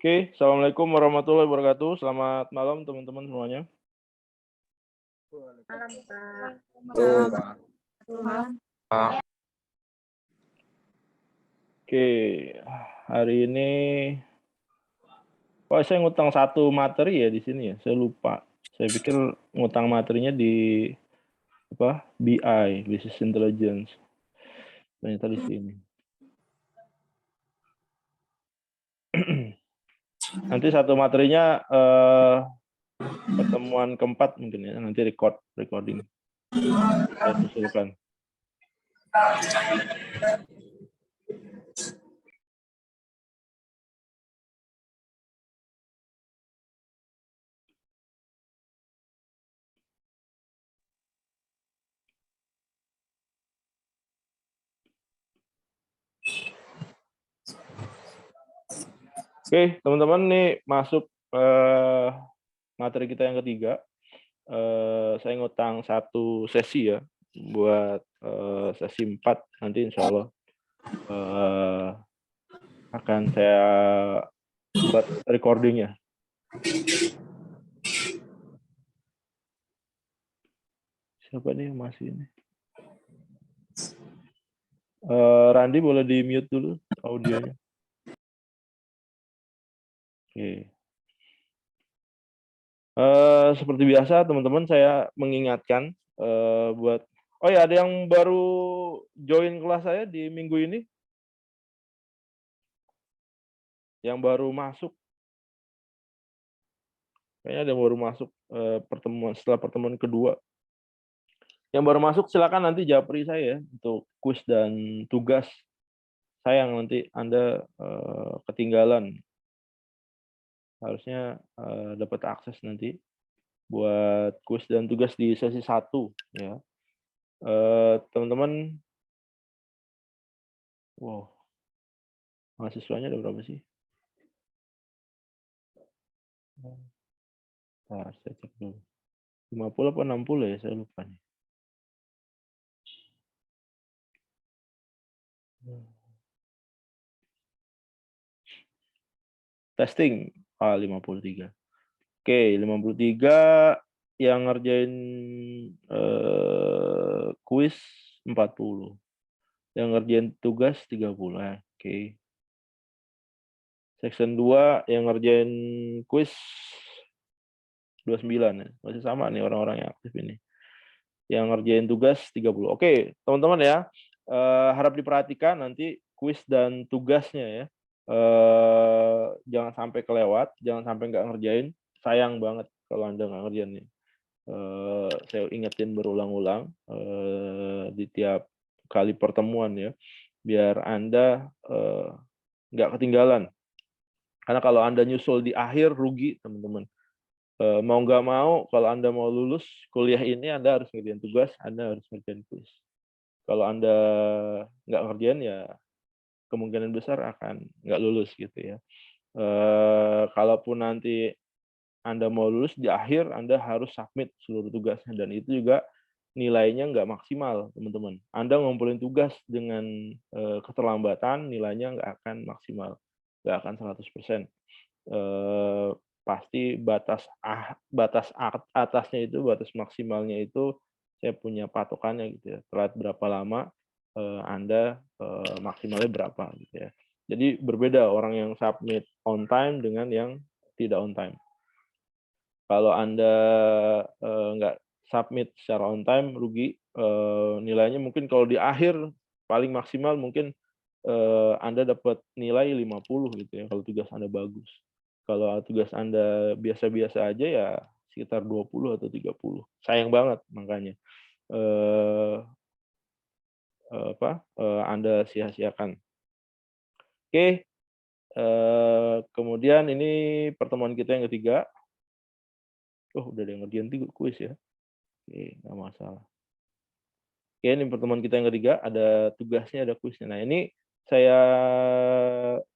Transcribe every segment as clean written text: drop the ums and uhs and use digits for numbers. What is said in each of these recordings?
Oke, assalamualaikum warahmatullahi wabarakatuh. Selamat malam teman-teman semuanya. Malam, Pak. Tuh, Pak. Malam. Oke, hari ini, saya ngutang satu materi ya di sini ya. Saya lupa. Saya pikir ngutang materinya di BI, Business Intelligence. Ternyata di sini. Nanti satu materinya pertemuan keempat mungkin ya. Nanti recording. Saya susulkan. Oke, teman-teman nih masuk materi kita yang ketiga. Saya ngutang satu sesi ya buat sesi 4 nanti insya Allah akan saya buat recordingnya. Siapa nih yang masih ini? Randi boleh di mute dulu audionya. Oke. Seperti biasa teman-teman saya mengingatkan buat ada yang baru join kelas saya di minggu ini, yang baru masuk, kayaknya ada yang baru masuk setelah pertemuan kedua. Yang baru masuk silakan nanti japri saya untuk kuis dan tugas. Sayang nanti Anda ketinggalan. Harusnya dapat akses nanti buat kuis dan tugas di sesi 1 ya. Teman-teman, wow, mahasiswanya ada berapa sih? Nah, saya cek dulu. 50 apa 60 ya, saya lupa nih. Testing, 53. Oke, 53 yang ngerjain kuis 40. Yang ngerjain tugas 30. Oke. Section 2 yang ngerjain kuis 29 ya. Masih sama nih orang-orang yang aktif ini. Yang ngerjain tugas 30. Oke, teman-teman ya. Harap diperhatikan nanti kuis dan tugasnya ya. Jangan sampai kelewat, jangan sampai nggak ngerjain. Sayang banget kalau Anda nggak ngerjain nih. Saya ingetin berulang-ulang di tiap kali pertemuan ya, biar Anda nggak ketinggalan. Karena kalau Anda nyusul di akhir rugi teman-teman. Mau nggak mau kalau Anda mau lulus kuliah ini Anda harus ngerjain tugas, Anda harus ngerjain kuis. Kalau Anda nggak ngerjain ya kemungkinan besar akan nggak lulus gitu ya. Kalaupun nanti Anda mau lulus di akhir Anda harus submit seluruh tugasnya dan itu juga nilainya nggak maksimal teman-teman. Anda ngumpulin tugas dengan keterlambatan nilainya nggak akan maksimal, nggak akan 100%. Pasti batas atasnya itu, batas maksimalnya itu saya punya patokannya gitu ya. Telat berapa lama Anda maksimalnya berapa gitu ya. Jadi berbeda orang yang submit on time dengan yang tidak on time. Kalau Anda nggak submit secara on time rugi, nilainya mungkin kalau di akhir paling maksimal mungkin Anda dapat nilai 50 gitu ya kalau tugas Anda bagus. Kalau tugas Anda biasa-biasa aja ya sekitar 20 atau 30. Sayang banget makanya Anda sia-siakan. Oke, kemudian ini pertemuan kita yang ketiga. Udah ada yang ngerjain kuis ya. Oke, nggak masalah. Oke, ini pertemuan kita yang ketiga, ada tugasnya, ada kuisnya. Nah, ini saya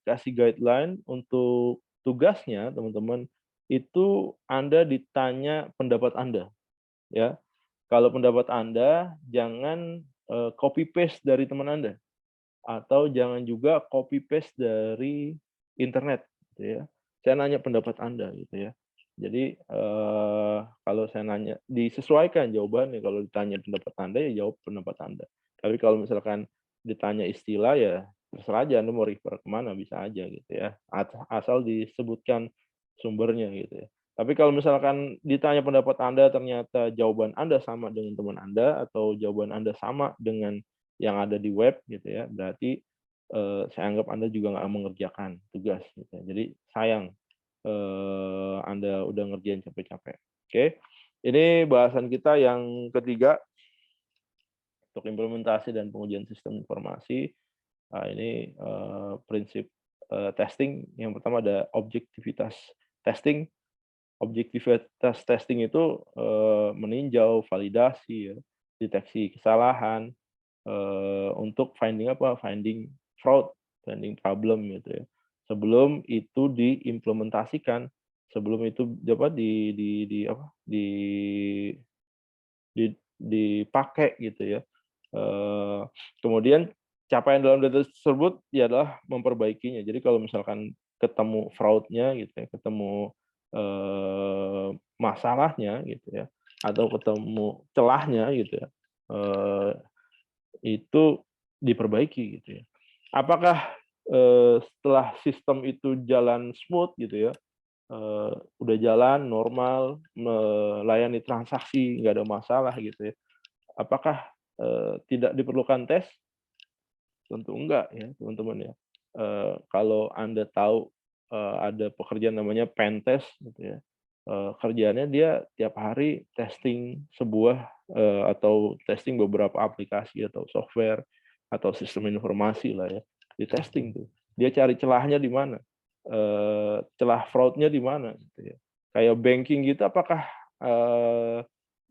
kasih guideline untuk tugasnya, teman-teman, itu Anda ditanya pendapat Anda. Ya. Kalau pendapat Anda, jangan copy paste dari teman Anda. Atau jangan juga copy paste dari internet. Gitu ya. saya nanya pendapat Anda gitu ya. Jadi, kalau saya nanya disesuaikan jawabannya, kalau ditanya pendapat Anda, ya jawab pendapat Anda. Tapi kalau misalkan ditanya istilah, ya terserah aja Anda mau refer ke mana, bisa aja gitu ya, asal disebutkan sumbernya gitu ya. Tapi kalau misalkan ditanya pendapat Anda, ternyata jawaban Anda sama dengan teman Anda, atau jawaban Anda sama dengan yang ada di web gitu ya, berarti, saya anggap Anda juga nggak mengerjakan tugas gitu ya. Jadi sayang Anda udah ngerjain capek-capek. Oke, ini bahasan kita yang ketiga untuk implementasi dan pengujian sistem informasi. Nah, ini prinsip testing. Yang pertama ada objektivitas testing. Objektivitas testing itu meninjau, validasi, ya, deteksi kesalahan untuk finding apa? Finding fraud, finding problem gitu ya. Sebelum itu diimplementasikan, sebelum itu apa di apa, dipakai gitu ya. Eee, Kemudian capaian dalam data tersebut ya adalah memperbaikinya. Jadi kalau misalkan ketemu fraud-nya gitu ya, ketemu masalahnya gitu ya, atau ketemu celahnya gitu ya, eee, itu diperbaiki gitu ya. Apakah setelah sistem itu jalan smooth gitu ya, udah jalan normal, melayani transaksi, nggak ada masalah gitu ya. Apakah tidak diperlukan tes? Tentu enggak ya, teman-teman ya. Kalau Anda tahu ada pekerjaan namanya pen test gitu ya, kerjaannya dia tiap hari testing sebuah atau testing beberapa aplikasi atau software atau sistem informasi lah ya, di-testing tuh. Dia cari celahnya di mana, celah fraud-nya di mana gitu ya. Kayak banking gitu, apakah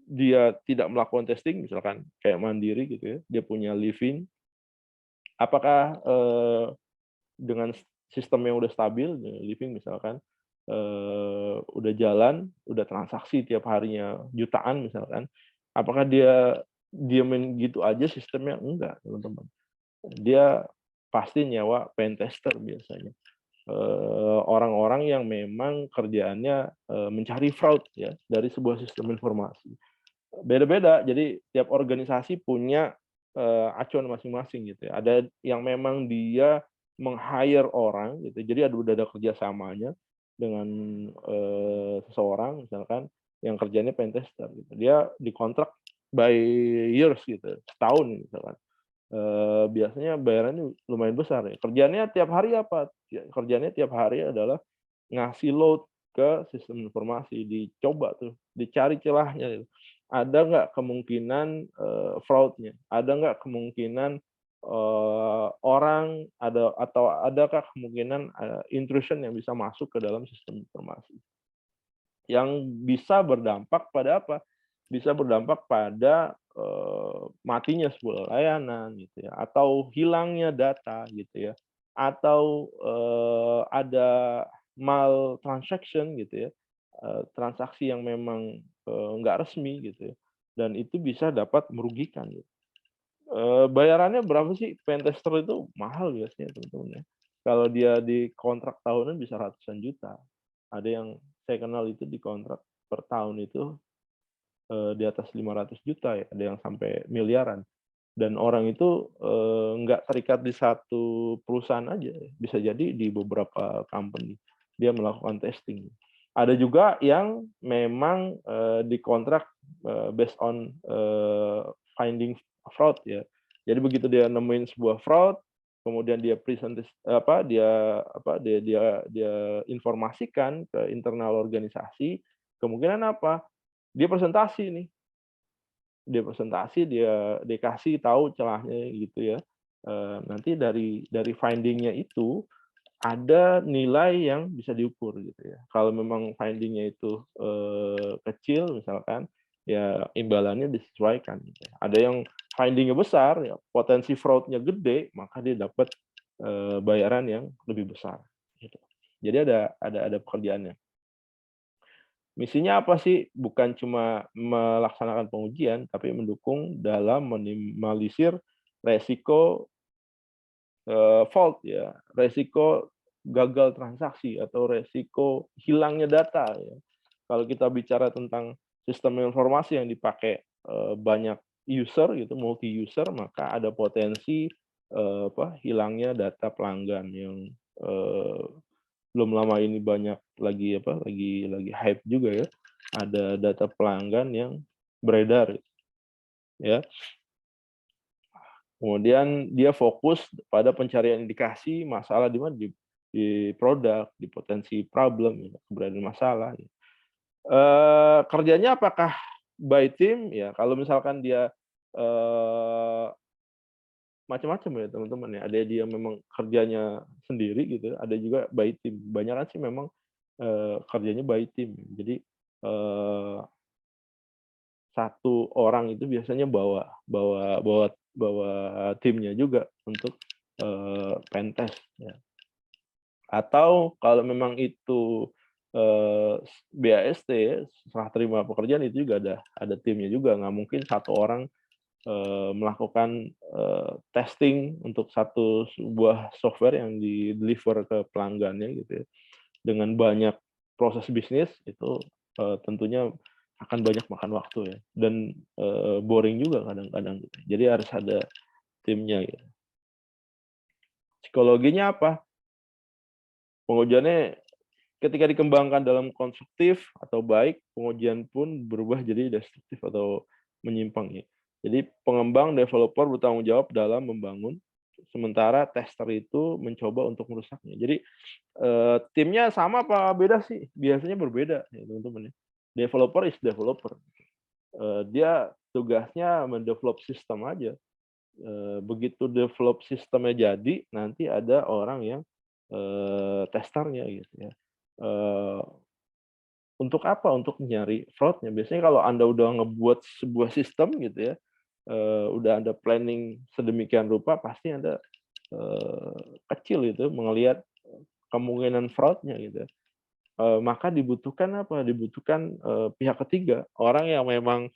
dia tidak melakukan testing, misalkan kayak Mandiri gitu ya, dia punya Livin, apakah dengan sistem yang udah stabil, Livin misalkan, udah jalan, udah transaksi tiap harinya jutaan misalkan, apakah dia diemin gitu aja sistemnya? Enggak, teman-teman. Dia pasti nyewa pentester biasanya. Orang-orang yang memang kerjaannya mencari fraud ya dari sebuah sistem informasi. Beda-beda, jadi tiap organisasi punya acuan masing-masing gitu ya. Ada yang memang dia meng-hire orang gitu, jadi udah ada kerjasamanya dengan seseorang misalkan yang kerjanya pentester gitu. Dia dikontrak by years gitu, setahun misalkan. Biasanya bayarannya lumayan besar ya. Kerjanya tiap hari apa? Kerjanya tiap hari adalah ngasih load ke sistem informasi, dicoba tuh, dicari celahnya gitu. Ada nggak kemungkinan, fraud-nya? Ada nggak kemungkinan, orang atau adakah kemungkinan, intrusion yang bisa masuk ke dalam sistem informasi? Yang bisa berdampak pada apa? Bisa berdampak pada, matinya sebuah layanan gitu ya, atau hilangnya data gitu ya, atau, ada maltransaction gitu ya, transaksi yang memang, nggak resmi gitu ya, dan itu bisa dapat merugikan gitu. Bayarannya berapa sih? Pentester itu mahal biasanya teman-teman ya. Kalau dia dikontrak tahunan bisa ratusan juta. Ada yang saya kenal itu dikontrak per tahun itu, di atas 500 juta ya, ada yang sampai miliaran. Dan orang itu, nggak terikat di satu perusahaan aja, bisa jadi di beberapa company, dia melakukan testing. Ada juga yang memang, dikontrak, based on, finding fraud ya. Jadi begitu dia nemuin sebuah fraud, kemudian dia dia informasikan ke internal organisasi, kemungkinan apa? Dia presentasi nih. Dia presentasi, dia dikasih tahu celahnya gitu ya. Nanti dari finding-nya itu, ada nilai yang bisa diukur gitu ya. Kalau memang finding-nya itu, kecil misalkan, ya imbalannya disesuaikan gitu ya. Ada yang finding-nya besar, ya potensi fraud-nya gede, maka dia dapat, bayaran yang lebih besar, gitu. Jadi ada pekerjaannya. Misinya apa sih? Bukan cuma melaksanakan pengujian, tapi mendukung dalam minimalisir resiko fault ya, resiko gagal transaksi atau resiko hilangnya data ya. Kalau kita bicara tentang sistem informasi yang dipakai banyak user gitu, multi user, maka ada potensi hilangnya data pelanggan yang belum lama ini banyak lagi hype juga ya. Ada data pelanggan yang beredar ya. Kemudian dia fokus pada pencarian indikasi masalah di mana di produk, di potensi problem, ya, keberadaan masalah. Ya. Kerjanya apakah by team? Ya, kalau misalkan dia macam-macam ya teman-teman ya. Ada dia memang kerjanya sendiri gitu, ada juga by team. Banyak sih memang kerjanya by team. Jadi satu orang itu biasanya bawa bawa bawa bawa timnya juga untuk pentest ya. Atau kalau memang itu BAST ya, serah terima pekerjaan, itu juga ada timnya juga, nggak mungkin satu orang melakukan testing untuk sebuah software yang di-deliver ke pelanggannya gitu ya. Dengan banyak proses bisnis itu tentunya akan banyak makan waktu ya, dan boring juga kadang-kadang gitu. Jadi harus ada timnya gitu. Psikologinya apa? Pengujiannya ketika dikembangkan dalam konstruktif atau baik, pengujian pun berubah jadi destruktif atau menyimpang ya. Jadi pengembang developer bertanggung jawab dalam membangun, sementara tester itu mencoba untuk merusaknya. Jadi timnya sama apa beda sih? Biasanya berbeda ya teman-teman ya. Developer is developer. Dia tugasnya mendevelop sistem aja. Begitu develop sistemnya jadi, nanti ada orang yang testernya gitu ya. Untuk apa? Untuk nyari fraud-nya. Biasanya kalau Anda udah ngebuat sebuah sistem gitu ya, udah Anda planning sedemikian rupa, pasti Anda kecil itu melihat kemungkinan fraud-nya gitu. Maka dibutuhkan apa? Dibutuhkan pihak ketiga, orang yang memang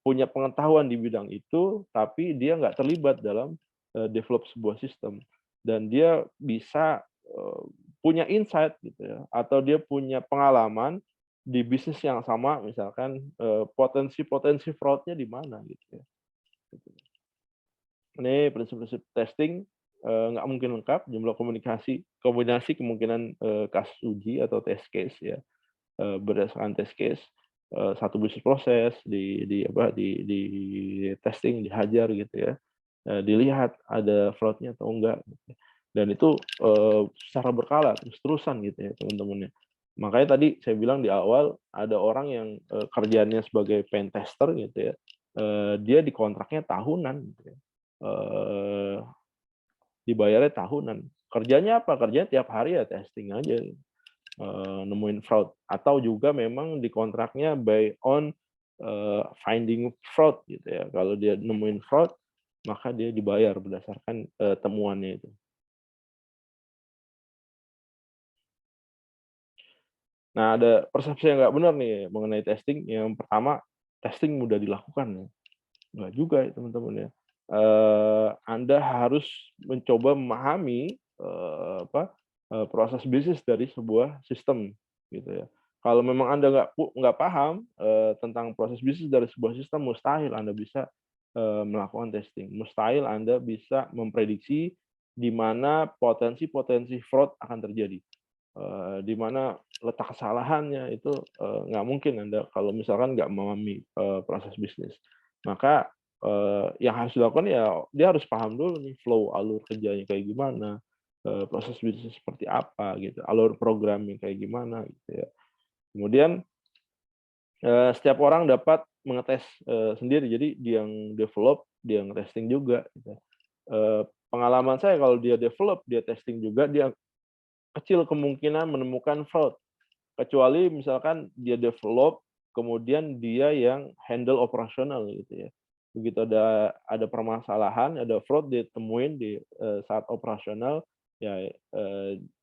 punya pengetahuan di bidang itu, tapi dia nggak terlibat dalam develop sebuah sistem, dan dia bisa punya insight gitu ya, atau dia punya pengalaman di bisnis yang sama, misalkan potensi-potensi fraud-nya di mana gitu ya. Ini prinsip-prinsip testing nggak mungkin lengkap, jumlah kombinasi kemungkinan kasus uji atau test case ya, berdasarkan test case, satu bisnis proses di testing, dihajar gitu ya, dilihat ada fraud-nya atau enggak gitu. Dan itu secara berkala terus-terusan gitu ya teman-teman ya. Makanya tadi saya bilang di awal ada orang yang kerjaannya sebagai pen tester gitu ya, dia dikontraknya tahunan gitu ya. Dibayarnya tahunan. Kerjanya apa? Kerjanya tiap hari ya testing aja, nemuin fraud. Atau juga memang dikontraknya by on finding fraud gitu ya. Kalau dia nemuin fraud, maka dia dibayar berdasarkan temuannya itu. Nah, ada persepsi yang nggak benar nih mengenai testing. Yang pertama, testing mudah dilakukan ya. Nggak juga ya teman-teman ya. Anda harus mencoba memahami proses bisnis dari sebuah sistem gitu ya. Kalau memang Anda nggak paham tentang proses bisnis dari sebuah sistem, mustahil Anda bisa melakukan testing. Mustahil Anda bisa memprediksi di mana potensi-potensi fraud akan terjadi. Di mana letak kesalahannya itu nggak mungkin Anda kalau misalkan nggak memahami proses bisnis. Maka yang harus dilakukan ya dia harus paham dulu nih flow alur kerjanya kayak gimana, proses bisnis seperti apa gitu, alur programming kayak gimana gitu ya. Kemudian setiap orang dapat mengetes sendiri, jadi dia yang develop, dia yang testing juga gitu. Pengalaman saya kalau dia develop, dia testing juga, dia kecil kemungkinan menemukan fraud. Kecuali misalkan dia develop, kemudian dia yang handle operasional gitu ya. Begitu ada permasalahan, ada fraud ditemuin di saat operasional, ya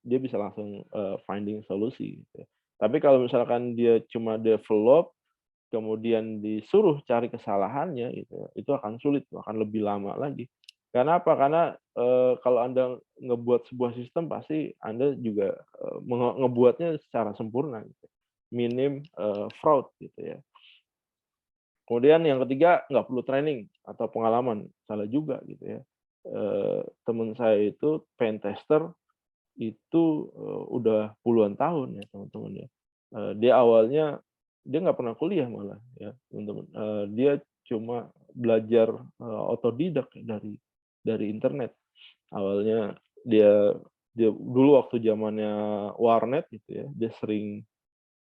dia bisa langsung finding solusi gitu ya. Tapi kalau misalkan dia cuma develop, kemudian disuruh cari kesalahannya gitu ya, itu akan sulit, akan lebih lama lagi. Karena apa? Karena, kalau Anda ngebuat sebuah sistem pasti Anda juga, ngebuatnya secara sempurna gitu, minim, fraud gitu ya. Kemudian yang ketiga, nggak perlu training atau pengalaman, salah juga gitu ya. Temen saya itu pentester itu, udah puluhan tahun ya teman-teman ya. Dia awalnya dia nggak pernah kuliah malah ya teman-teman, dia cuma belajar, otodidak ya dari internet. Awalnya dia dia dulu waktu zamannya warnet gitu ya, dia sering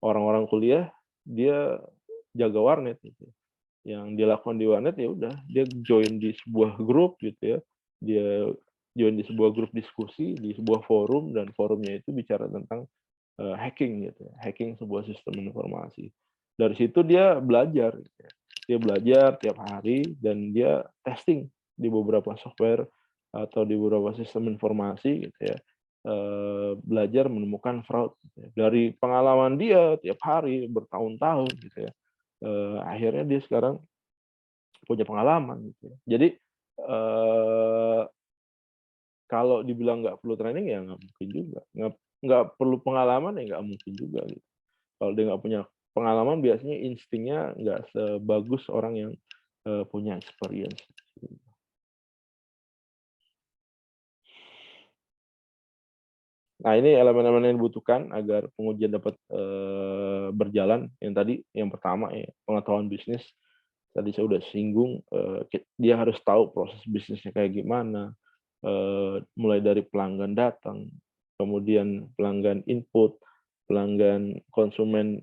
orang-orang kuliah, dia jaga warnet gitu. Yang dia lakukan di warnet ya udah, dia join di sebuah grup gitu ya, dia join di sebuah grup diskusi, di sebuah forum, dan forumnya itu bicara tentang, hacking gitu ya, hacking sebuah sistem informasi. Dari situ dia belajar gitu ya, dia belajar tiap hari dan dia testing di beberapa software atau di beberapa sistem informasi gitu ya, belajar menemukan fraud gitu ya. Dari pengalaman dia tiap hari bertahun-tahun gitu ya, akhirnya dia sekarang punya pengalaman gitu ya. Jadi, eee, kalau dibilang nggak perlu training ya nggak mungkin juga, nggak perlu pengalaman ya nggak mungkin juga gitu. Kalau dia nggak punya pengalaman biasanya instingnya nggak sebagus orang yang, punya experience. Nah, ini elemen-elemen yang dibutuhkan agar pengujian dapat, berjalan, yang tadi, yang pertama ya, pengetahuan bisnis. Tadi saya udah singgung, dia harus tahu proses bisnisnya kayak gimana, mulai dari pelanggan datang, kemudian pelanggan input, pelanggan konsumen,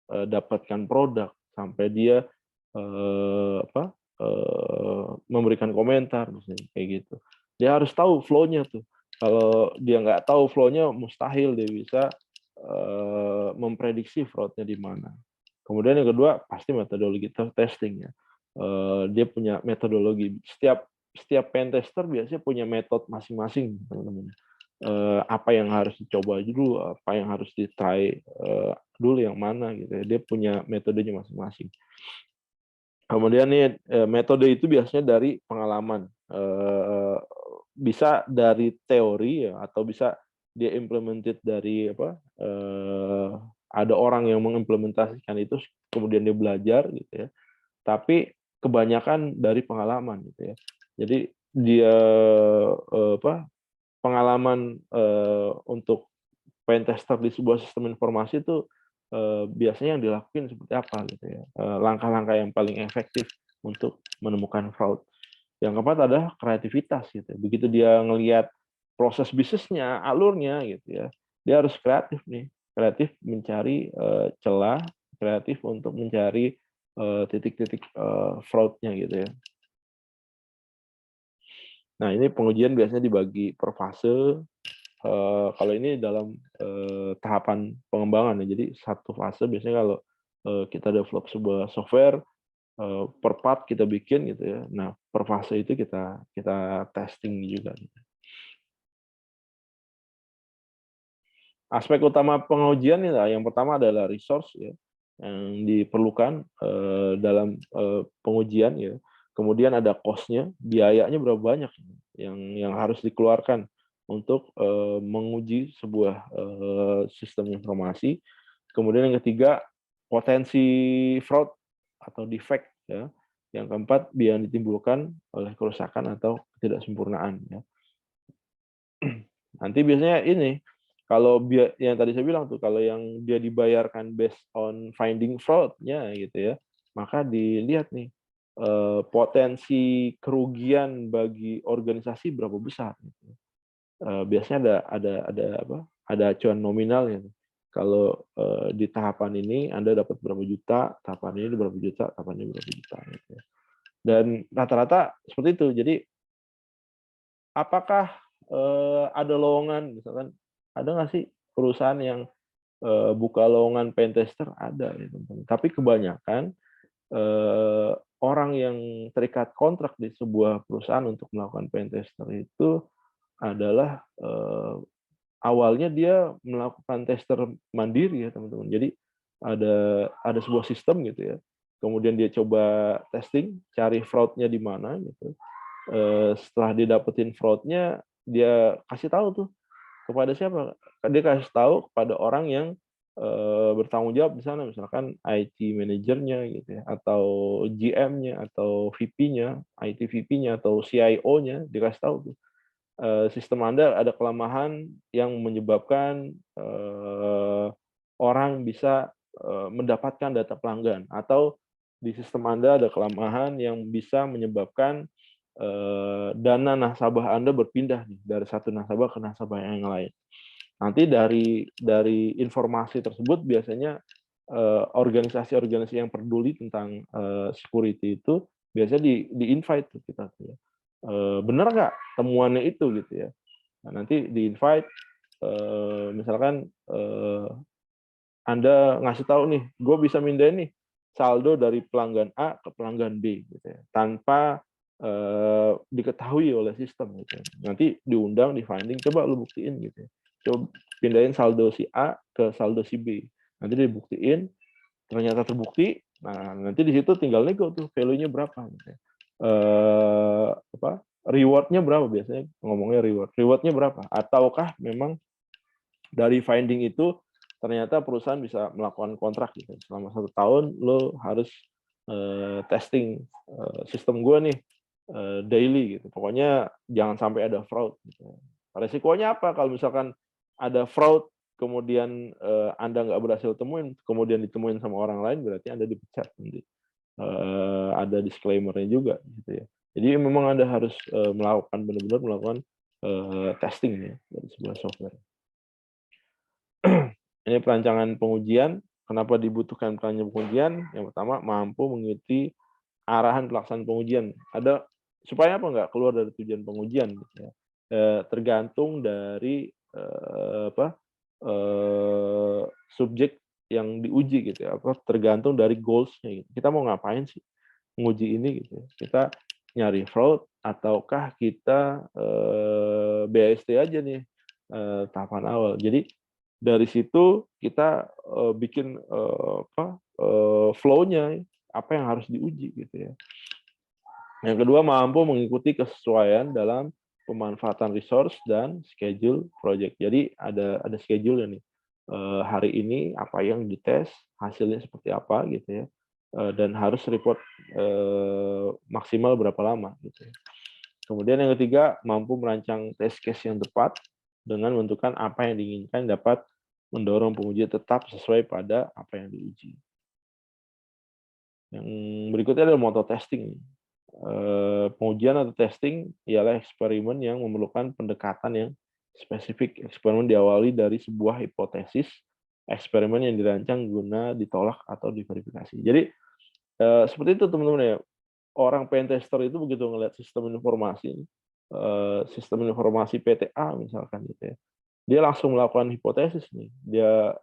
dapatkan produk, sampai dia, memberikan komentar misalnya, kayak gitu. Dia harus tahu flow-nya tuh. Kalau dia nggak tahu flow-nya, mustahil dia bisa, memprediksi fraud-nya di mana. Kemudian yang kedua, pasti metodologi testing ya. Dia punya metodologi. Setiap pentester biasanya punya metode masing-masing, teman-teman. Apa yang harus dicoba dulu, apa yang harus di-try, dulu yang mana gitu ya. Dia punya metodenya masing-masing. Kemudian nih, metode itu biasanya dari pengalaman, bisa dari teori ya, atau bisa dia implemented dari apa, ada orang yang mengimplementasikan itu, kemudian dia belajar gitu ya. Tapi kebanyakan dari pengalaman gitu ya. Jadi dia, pengalaman, untuk pentester di sebuah sistem informasi itu, biasanya yang dilakukan seperti apa gitu ya, langkah-langkah yang paling efektif untuk menemukan fraud. Yang keempat adalah kreativitas gitu. Begitu dia ngelihat proses bisnisnya, alurnya gitu ya, dia harus kreatif nih, kreatif mencari, celah, kreatif untuk mencari, titik-titik, fraud-nya gitu ya. Nah, ini pengujian biasanya dibagi per fase. Kalau ini dalam, tahapan pengembangan ya, jadi satu fase biasanya kalau, kita develop sebuah software, per part kita bikin gitu ya. Nah, per fase itu kita kita testing juga gitu. Aspek utama pengujian ya, yang pertama adalah resource ya, yang diperlukan, dalam, pengujian ya. Kemudian ada cost-nya, biayanya berapa banyak yang harus dikeluarkan untuk, menguji sebuah, sistem informasi. Kemudian yang ketiga, potensi fraud atau defect ya. Yang keempat, biaya yang ditimbulkan oleh kerusakan atau ketidaksempurnaan ya. Nanti biasanya ini, kalau yang tadi saya bilang tuh, kalau yang dia dibayarkan based on finding fraud-nya gitu ya, maka dilihat nih, potensi kerugian bagi organisasi berapa besar gitu. Biasanya ada apa, ada acuan nominalnya tuh. Kalau, di tahapan ini Anda dapat berapa juta, tahapan ini berapa juta, tahapan ini berapa juta gitu ya. Dan rata-rata seperti itu. Jadi apakah, ada lowongan misalkan, ada nggak sih perusahaan yang, buka lowongan pentester? Ada ya teman-teman, tapi kebanyakan, orang yang terikat kontrak di sebuah perusahaan untuk melakukan pentester itu adalah, awalnya dia melakukan tester mandiri ya teman-teman. Jadi ada sebuah sistem gitu ya, kemudian dia coba testing, cari fraud-nya di mana gitu. setelah didapetin fraud-nya, dia kasih tahu tuh kepada siapa? Dia kasih tahu kepada orang yang bertanggung jawab di sana, misalkan IT manajernya gitu ya, atau GM-nya, atau VP-nya, IT VP-nya, atau CIO-nya, dikasih tahu tuh. Sistem Anda ada kelemahan yang menyebabkan orang bisa mendapatkan data pelanggan, atau di sistem Anda ada kelemahan yang bisa menyebabkan dana nasabah Anda berpindah nih dari satu nasabah ke nasabah yang lain. Nanti dari informasi tersebut biasanya organisasi-organisasi yang peduli tentang security itu biasanya di-invite tuh kita tuh ya. Bener nggak temuannya itu gitu ya. Nah, nanti di-invite misalkan Anda ngasih tahu nih, gue bisa mindahin nih saldo dari pelanggan A ke pelanggan B gitu ya, tanpa diketahui oleh sistem gitu ya. Nanti diundang, di-finding, coba lu buktiin gitu ya. Coba pindahin saldo si A ke saldo si B. Nanti dibuktiin, ternyata terbukti, nah nanti di situ tinggal nego tuh value-nya berapa gitu ya. Reward-nya berapa biasanya ngomongnya reward. Reward-nya berapa? Ataukah memang dari finding itu ternyata perusahaan bisa melakukan kontrak gitu. Selama 1 tahun lo harus testing sistem gue nih daily gitu. Pokoknya jangan sampai ada fraud gitu. Resikonya apa kalau misalkan ada fraud kemudian Anda nggak berhasil temuin, kemudian ditemuin sama orang lain, berarti Anda dipecat nanti. Ada disclaimer-nya juga gitu ya. Jadi memang Anda harus melakukan benar-benar melakukan testing ya dari sebuah software. Ini perancangan pengujian. Kenapa dibutuhkan perancangan pengujian? Yang pertama, mampu mengikuti arahan pelaksanaan pengujian. Ada supaya apa nggak keluar dari tujuan pengujian gitu ya. Tergantung dari subjek yang diuji gitu ya. Tergantung dari goals-nya gitu. Kita mau ngapain sih menguji ini gitu ya. Kita nyari fraud ataukah kita BAST aja nih tahapan awal. Jadi dari situ kita bikin flow-nya apa yang harus diuji gitu ya. Yang kedua, mampu mengikuti kesesuaian dalam pemanfaatan resource dan schedule project. Jadi ada schedule nih. Hari ini apa yang dites, hasilnya seperti apa gitu ya. Dan harus report maksimal berapa lama gitu ya. Kemudian yang ketiga, mampu merancang test case yang tepat dengan menentukan apa yang diinginkan dapat mendorong penguji tetap sesuai pada apa yang diuji. Yang berikutnya adalah motor testing. Pengujian atau testing ialah eksperimen yang memerlukan pendekatan yang spesifik. Eksperimen diawali dari sebuah hipotesis, eksperimen yang dirancang guna ditolak atau diverifikasi. Jadi seperti itu teman-teman ya. Orang pentester itu begitu ngelihat sistem informasi PTA misalkan gitu ya, dia langsung melakukan hipotesis nih. Dia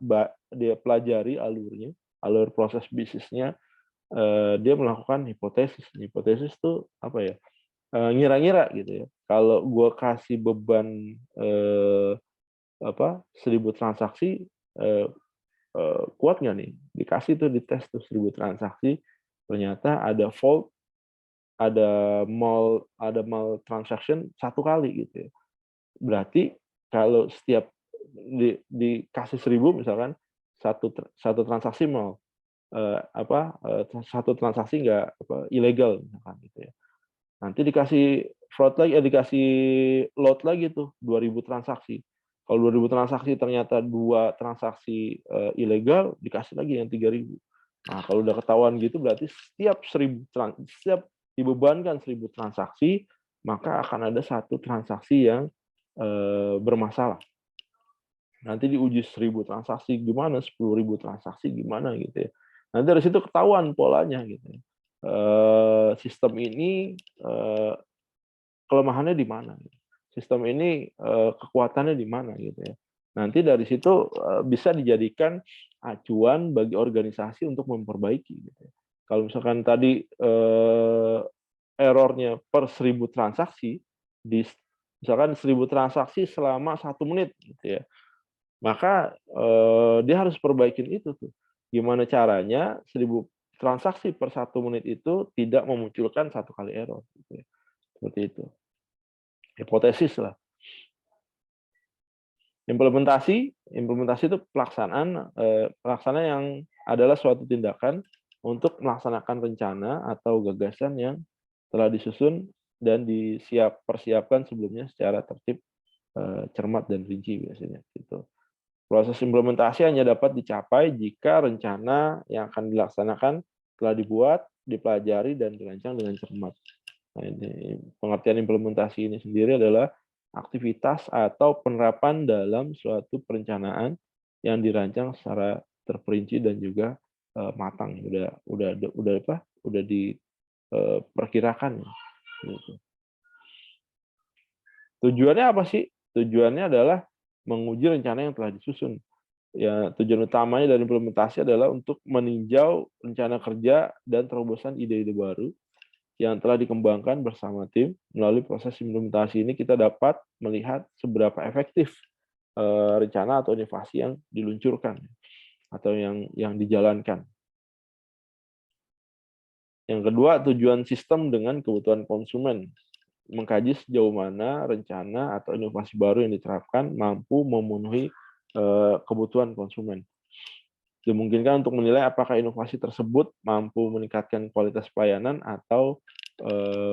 pelajari alur proses bisnisnya, dia melakukan hipotesis. Hipotesis itu apa ya? Ngira-ngira gitu ya. Kalau gua kasih beban 1000 transaksi kuat nggak nih? Dikasih tuh dites tuh 1000 transaksi, ternyata ada fault, ada maltransaction 1 kali gitu ya. Berarti kalau setiap dikasih 1000 misalkan satu transaksi satu transaksi nggak ilegal misalkan gitu ya. Nanti dikasih fraud lagi, dikasih load lagi tuh 2000 transaksi. Kalau 2000 transaksi ternyata 2 transaksi ilegal, dikasih lagi yang 3000. Nah, kalau udah ketahuan gitu berarti setiap dibebankan 1000 transaksi, maka akan ada satu transaksi yang bermasalah. Nanti diuji 1000 transaksi gimana, 10.000 transaksi gimana gitu ya. Nanti dari situ ketahuan polanya gitu ya. Sistem ini kelemahannya di mana gitu. Sistem ini kekuatannya di mana gitu ya. Nanti dari situ bisa dijadikan acuan bagi organisasi untuk memperbaiki gitu ya. Kalau misalkan tadi errornya per 1000 transaksi, misalkan 1000 transaksi selama 1 menit gitu ya. Maka dia harus perbaikin itu tuh. Gimana caranya 1000 transaksi per 1 menit itu tidak memunculkan 1 kali error gitu ya. Seperti itu. Hipotesis lah. Implementasi itu pelaksanaan yang adalah suatu tindakan untuk melaksanakan rencana atau gagasan yang telah disusun dan persiapkan sebelumnya secara tertib, cermat dan rinci biasanya gitu. Proses implementasi hanya dapat dicapai jika rencana yang akan dilaksanakan telah dibuat, dipelajari dan dirancang dengan cermat. Nah, ini pengertian implementasi ini sendiri adalah aktivitas atau penerapan dalam suatu perencanaan yang dirancang secara terperinci dan juga matang. Udah diperkirakan. Gitu. Tujuannya apa sih? Tujuannya adalah menguji rencana yang telah disusun. Ya, tujuan utamanya dari implementasi adalah untuk meninjau rencana kerja dan terobosan ide-ide baru yang telah dikembangkan bersama tim. Melalui proses implementasi ini kita dapat melihat seberapa efektif rencana atau inovasi yang diluncurkan atau yang dijalankan. Yang kedua, tujuan sistem dengan kebutuhan konsumen. Mengkaji sejauh mana rencana atau inovasi baru yang diterapkan mampu memenuhi kebutuhan konsumen. Dimungkinkan untuk menilai apakah inovasi tersebut mampu meningkatkan kualitas pelayanan atau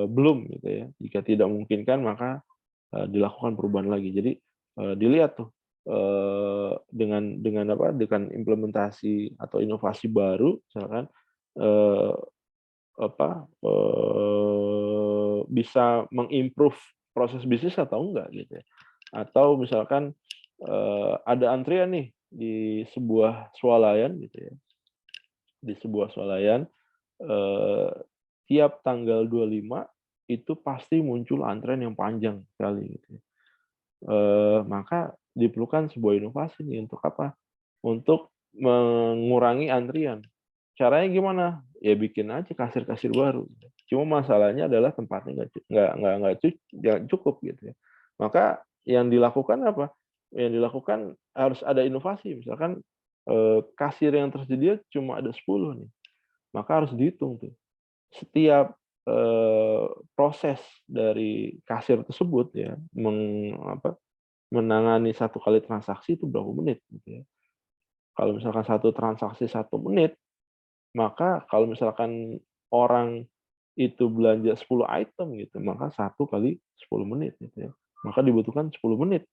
belum gitu ya. Jika tidak memungkinkan maka dilakukan perubahan lagi. Jadi dilihat tuh dengan implementasi atau inovasi baru misalkan bisa mengimprove proses bisnis atau enggak gitu ya. Atau misalkan ada antrian nih di sebuah swalayan gitu ya. Di sebuah swalayan tiap tanggal 25 itu pasti muncul antrean yang panjang sekali gitu ya. Maka diperlukan sebuah inovasi nih untuk apa? Untuk mengurangi antrian. Caranya gimana? Ya bikin aja kasir-kasir baru. Cuma masalahnya adalah tempatnya nggak cukup gitu ya. Maka yang dilakukan apa? Yang dilakukan harus ada inovasi. Misalkan kasir yang tersedia cuma ada 10 nih. Maka harus dihitung tuh. Setiap proses dari kasir tersebut ya menangani satu kali transaksi itu berapa menit gitu ya. Kalau misalkan satu transaksi 1 menit, maka kalau misalkan orang itu belanja 10 item gitu, maka 1 kali 10 menit gitu ya. Maka dibutuhkan 10 menit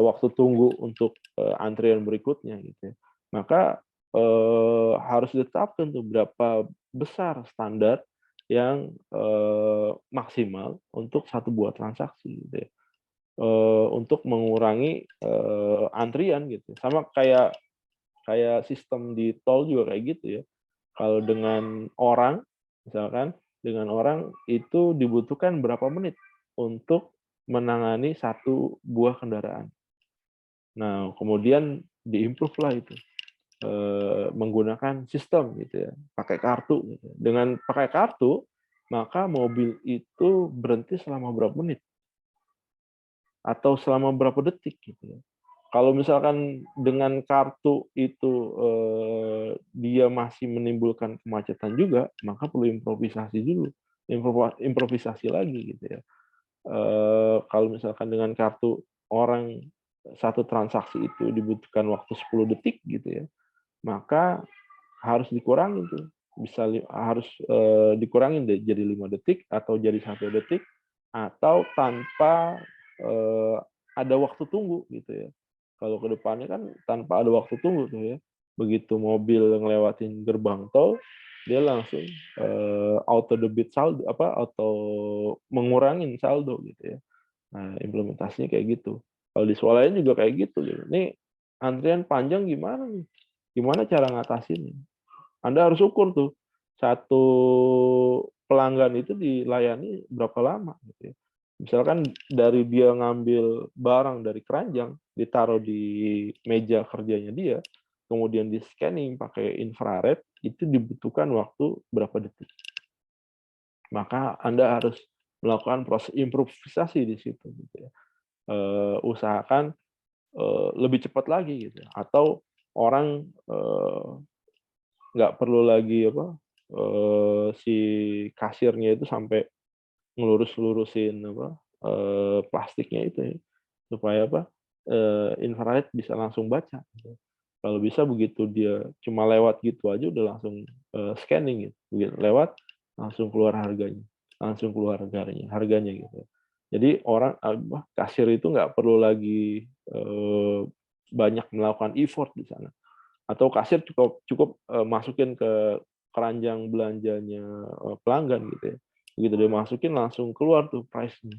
waktu tunggu untuk antrian berikutnya gitu ya. Maka harus ditetapkan tuh berapa besar standar yang maksimal untuk satu buah transaksi gitu ya. Untuk mengurangi antrian gitu. Sama kayak sistem di tol juga kayak gitu ya. Kalau dengan orang, misalkan dengan orang itu dibutuhkan berapa menit untuk menangani satu buah kendaraan. Nah, kemudian diimprove lah itu menggunakan sistem gitu ya, pakai kartu. Gitu. Dengan pakai kartu, maka mobil itu berhenti selama berapa menit atau selama berapa detik gitu ya. Kalau misalkan dengan kartu itu dia masih menimbulkan kemacetan juga, maka perlu improvisasi dulu, improvisasi lagi gitu ya. Kalau misalkan dengan kartu orang satu transaksi itu dibutuhkan waktu 10 detik gitu ya, maka harus dikurangin tuh, harus dikurangin deh jadi 5 detik atau jadi 1 detik atau tanpa ada waktu tunggu gitu ya. Kalau ke depannya kan tanpa ada waktu tunggu tuh ya. Begitu mobil ngelewatin gerbang tol, dia langsung auto debit saldo auto mengurangin saldo gitu ya. Nah, implementasinya kayak gitu. Kalau di swalayan juga kayak gitu. Nih antrian panjang gimana nih? Gimana cara ngatasinnya? Anda harus ukur tuh satu pelanggan itu dilayani berapa lama gitu ya. Misalkan dari dia ngambil barang dari keranjang, ditaruh di meja kerjanya dia, kemudian di scanning pakai infrared, itu dibutuhkan waktu berapa detik. Maka Anda harus melakukan proses improvisasi di situ gitu ya. Usahakan lebih cepat lagi gitu ya. Atau orang nggak perlu lagi si kasirnya itu sampai ngelurus-lurusin apa, plastiknya itu ya, supaya apa, infrared bisa langsung baca gitu. Kalau bisa begitu dia cuma lewat gitu aja udah langsung, scanning gitu, begitu lewat langsung keluar harganya, langsung keluar harganya gitu. Jadi orang apa, kasir itu nggak perlu lagi, banyak melakukan effort di sana, atau kasir cukup cukup, masukin ke keranjang belanjanya, pelanggan gitu ya. Begitu dia masukin langsung keluar tuh price-nya.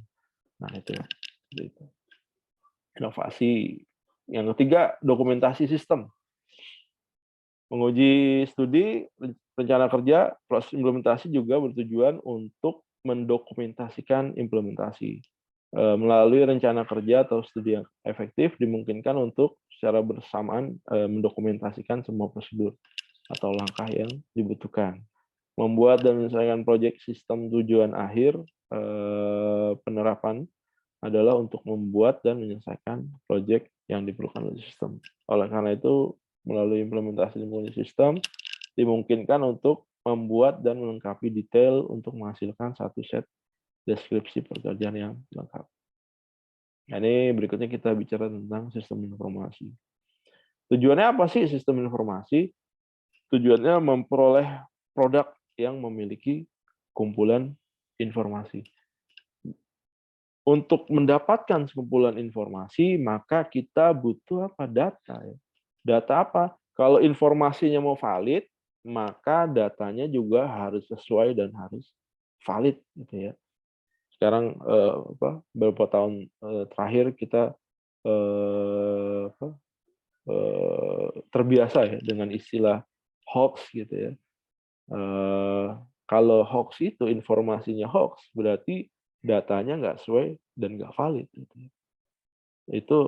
Nah itu, gitu. Inovasi. Yang ketiga, dokumentasi sistem. Menguji studi, rencana kerja, proses implementasi juga bertujuan untuk mendokumentasikan implementasi. Melalui rencana kerja atau studi yang efektif dimungkinkan untuk secara bersamaan, mendokumentasikan semua prosedur atau langkah yang dibutuhkan. Membuat dan menyelesaikan proyek sistem tujuan akhir, penerapan adalah untuk membuat dan menyelesaikan proyek yang diperlukan oleh sistem. Oleh karena itu, melalui implementasi sistem, dimungkinkan untuk membuat dan melengkapi detail untuk menghasilkan satu set deskripsi pekerjaan yang lengkap. Nah, ini berikutnya kita bicara tentang sistem informasi. Tujuannya apa sih sistem informasi? Tujuannya memperoleh produk yang memiliki kumpulan informasi. Untuk mendapatkan kumpulan informasi, maka kita butuh apa? Data. Ya. Data apa? Kalau informasinya mau valid, maka datanya juga harus sesuai dan harus valid, gitu ya. Sekarang beberapa tahun terakhir kita terbiasa ya dengan istilah hoax, gitu ya. Kalau hoax itu informasinya hoax, berarti datanya nggak sesuai dan nggak valid. Gitu. Itu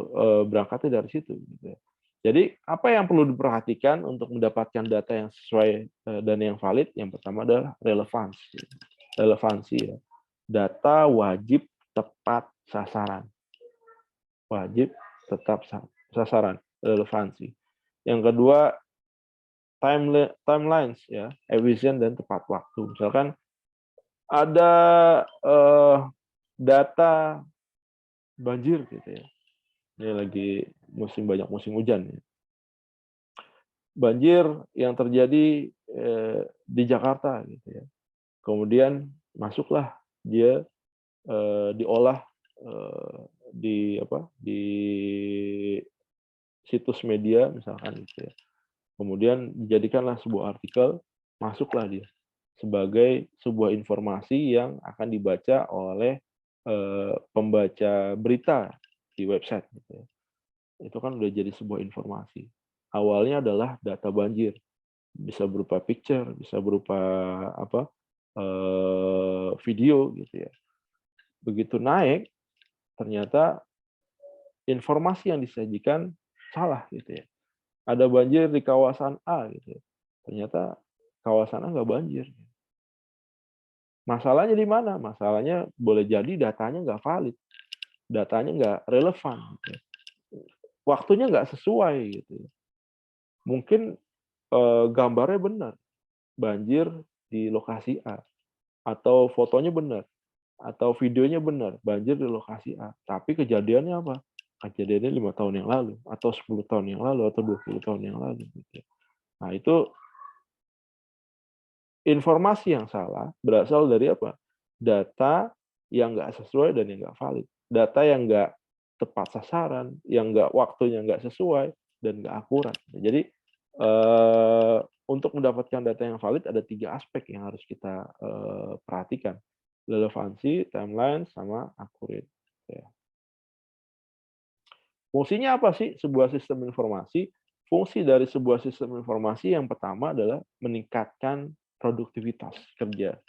berangkatnya dari situ. Gitu. Jadi apa yang perlu diperhatikan untuk mendapatkan data yang sesuai dan yang valid? Yang pertama adalah relevansi. Relevansi ya. Data wajib tepat sasaran. Wajib tetap sasaran, relevansi. Yang kedua, timelines ya, efisien dan tepat waktu. Misalkan ada data banjir gitu ya. Ini lagi banyak musim hujan ya. Banjir yang terjadi di Jakarta gitu ya. Kemudian masuklah dia diolah di situs media misalkan gitu ya. Kemudian dijadikanlah sebuah artikel, masuklah dia sebagai sebuah informasi yang akan dibaca oleh pembaca berita di website. Gitu ya. Itu kan udah jadi sebuah informasi. Awalnya adalah data banjir, bisa berupa picture, bisa berupa apa video gitu ya. Begitu naik, ternyata informasi yang disajikan salah gitu ya. Ada banjir di kawasan A gitu ya. Ternyata kawasan A nggak banjir. Masalahnya di mana? Masalahnya boleh jadi datanya nggak valid, datanya nggak relevan, gitu ya. Waktunya nggak sesuai gitu. Ya. Mungkin gambarnya benar, banjir di lokasi A, atau fotonya benar, atau videonya benar, banjir di lokasi A. Tapi kejadiannya apa? Kejadiannya 5 tahun yang lalu, atau 10 tahun yang lalu, atau 20 tahun yang lalu. Gitu. Ya. Nah itu informasi yang salah berasal dari apa? Data yang nggak sesuai dan yang nggak valid. Data yang nggak tepat sasaran, yang nggak waktunya nggak sesuai, dan nggak akurat. Jadi, untuk mendapatkan data yang valid ada 3 aspek yang harus kita perhatikan. Relevansi, timeline, sama akurat. Ya. Fungsinya apa sih sebuah sistem informasi? Fungsi dari sebuah sistem informasi yang pertama adalah meningkatkan produktivitas kerja.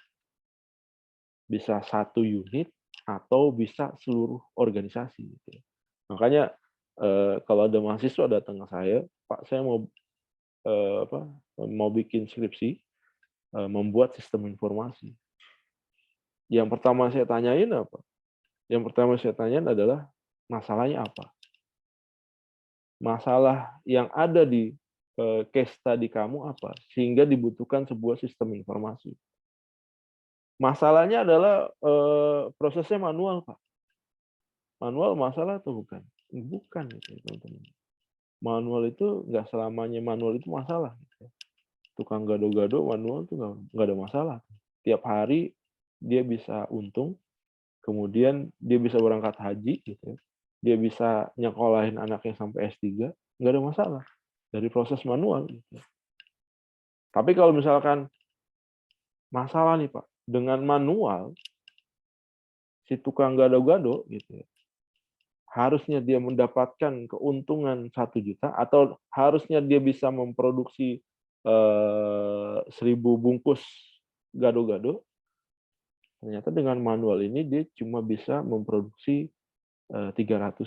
Bisa satu unit atau bisa seluruh organisasi. Gitu. Makanya kalau ada mahasiswa datang ke saya, Pak saya mau bikin skripsi, membuat sistem informasi. Yang pertama saya tanyain apa? Yang pertama saya tanyain adalah masalahnya apa? Masalah yang ada di case study kamu apa? Sehingga dibutuhkan sebuah sistem informasi. Masalahnya adalah prosesnya manual, Pak. Manual masalah atau bukan? Bukan gitu, teman-teman. Manual itu nggak selamanya manual itu masalah. Gitu. Tukang gado-gado manual itu nggak ada masalah. Tiap hari dia bisa untung, kemudian dia bisa berangkat haji, gitu. Dia bisa nyekolahin anaknya sampai S3, nggak ada masalah dari proses manual. Gitu. Tapi kalau misalkan masalah nih Pak, dengan manual, si tukang gado-gado gitu ya, harusnya dia mendapatkan keuntungan 1 juta atau harusnya dia bisa memproduksi 1000 bungkus gado-gado, ternyata dengan manual ini dia cuma bisa memproduksi 300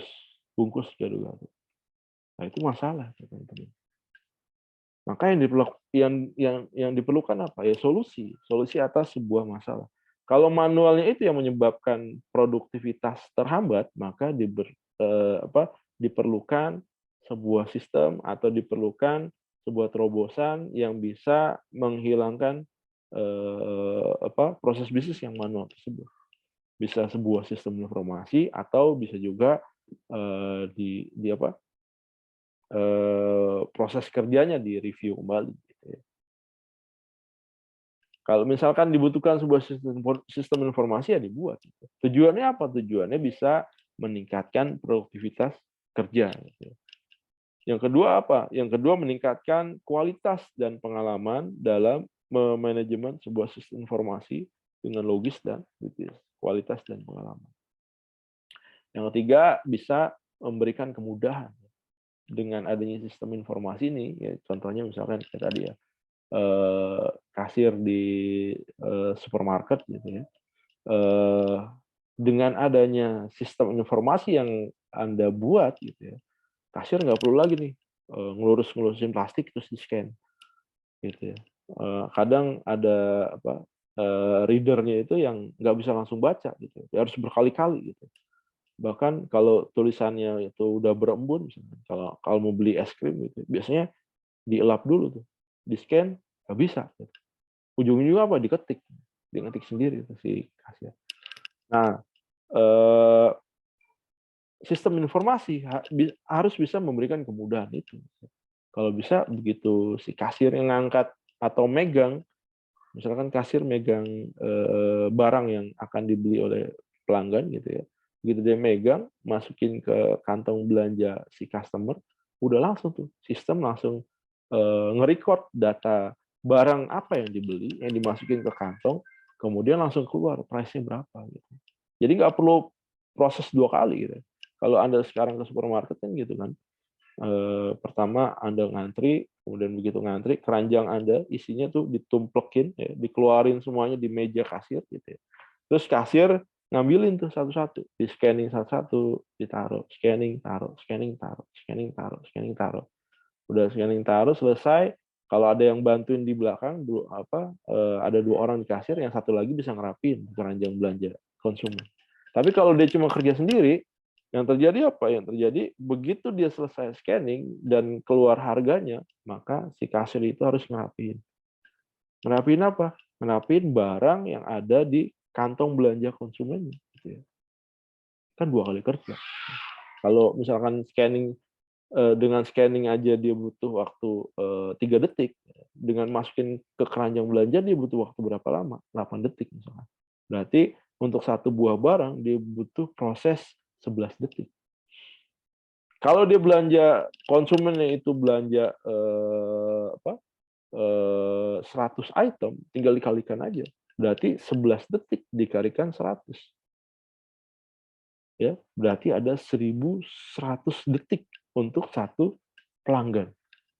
bungkus gado-gado. Nah itu masalah, teman-teman. Maka yang diperlukan apa? Ya solusi atas sebuah masalah. Kalau manualnya itu yang menyebabkan produktivitas terhambat, maka diperlukan sebuah sistem atau diperlukan sebuah terobosan yang bisa menghilangkan proses bisnis yang manual tersebut. Bisa sebuah sistem informasi atau bisa juga proses kerjanya direview kembali. Gitu ya. Kalau misalkan dibutuhkan sebuah sistem informasi ya dibuat. Gitu. Tujuannya apa? Tujuannya bisa meningkatkan produktivitas kerja. Gitu. Yang kedua apa? Yang kedua meningkatkan kualitas dan pengalaman dalam manajemen sebuah sistem informasi dengan logis dan kualitas dan pengalaman. Yang ketiga bisa memberikan kemudahan dengan adanya sistem informasi ini. Ya, contohnya misalkan kayak tadi ya. Kasir di supermarket gitu ya. Dengan adanya sistem informasi yang Anda buat gitu ya, kasir nggak perlu lagi nih ngelurus-ngelurusin plastik terus di-scan gitu ya. Kadang ada readernya itu yang nggak bisa langsung baca gitu, dia harus berkali-kali gitu. Bahkan kalau tulisannya itu udah berembun, misalnya, kalau mau beli es krim gitu, biasanya dielap dulu tuh, di-scan nggak bisa. Gitu. Ujung-ujungnya apa? Diketik sendiri si kasir. Nah, sistem informasi harus bisa memberikan kemudahan itu. Kalau bisa begitu si kasir yang ngangkat atau megang, misalkan kasir megang barang yang akan dibeli oleh pelanggan gitu ya, begitu dia megang, masukin ke kantong belanja si customer, udah langsung tuh sistem langsung nge-record data barang apa yang dibeli, yang dimasukin ke kantong, kemudian langsung keluar price-nya berapa gitu. Jadi nggak perlu proses 2 kali gitu. Kalau Anda sekarang ke supermarket kan gitu kan, pertama Anda ngantri, kemudian begitu ngantri, keranjang Anda isinya tuh ditumplekin ya, dikeluarin semuanya di meja kasir gitu ya. Terus kasir ngambilin tuh satu-satu, di-scanning satu-satu, ditaruh, scanning, taruh, scanning, taruh, scanning, taruh, scanning, taruh. Udah scanning taruh selesai, kalau ada yang bantuin di belakang ada 2 orang di kasir, yang satu lagi bisa ngerapin keranjang belanja konsumen. Tapi kalau dia cuma kerja sendiri, yang terjadi apa? Yang terjadi begitu dia selesai scanning dan keluar harganya, maka si kasir itu harus ngerapin. Ngerapin apa? Ngerapin barang yang ada di kantong belanja konsumen. Gitu ya. Kan 2 kali kerja. Kalau misalkan dengan scanning aja dia butuh waktu 3 detik, dengan masukin ke keranjang belanja dia butuh waktu berapa lama? 8 detik misalkan. Berarti untuk satu buah barang dia butuh proses 11 detik. Kalau dia belanja, konsumennya itu belanja 100 item, tinggal dikalikan aja. Berarti 11 detik dikalikan 100. Ya, berarti ada 1100 detik untuk satu pelanggan.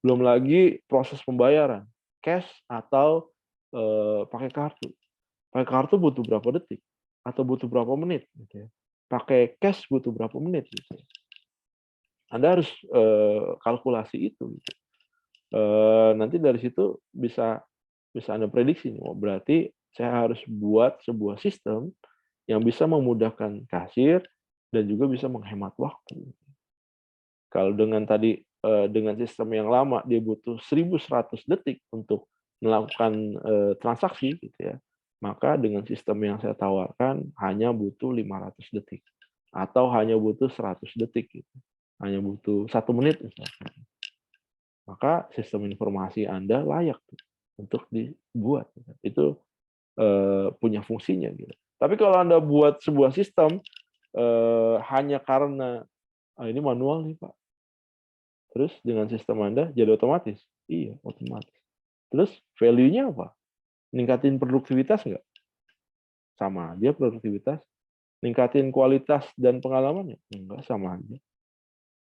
Belum lagi proses pembayaran, cash atau pakai kartu. Pakai kartu butuh berapa detik atau butuh berapa menit gitu ya. Pakai cash butuh berapa menit gitu. Anda harus kalkulasi itu gitu. Nanti dari situ bisa Anda prediksi nih, oh berarti saya harus buat sebuah sistem yang bisa memudahkan kasir dan juga bisa menghemat waktu. Kalau dengan sistem yang lama dia butuh 1100 detik untuk melakukan transaksi gitu ya. maka dengan sistem yang saya tawarkan hanya butuh 500 detik atau hanya butuh 100 detik gitu. Hanya butuh 1 menit misalkan. Maka sistem informasi Anda layak tuh untuk dibuat. Itu punya fungsinya gitu. Tapi kalau Anda buat sebuah sistem hanya karena ini manual nih Pak. Terus dengan sistem Anda jadi otomatis? Iya, otomatis. Terus value-nya apa? Ningkatin produktivitas nggak? Sama aja produktivitas. Ningkatin kualitas dan pengalamannya? Enggak, sama aja.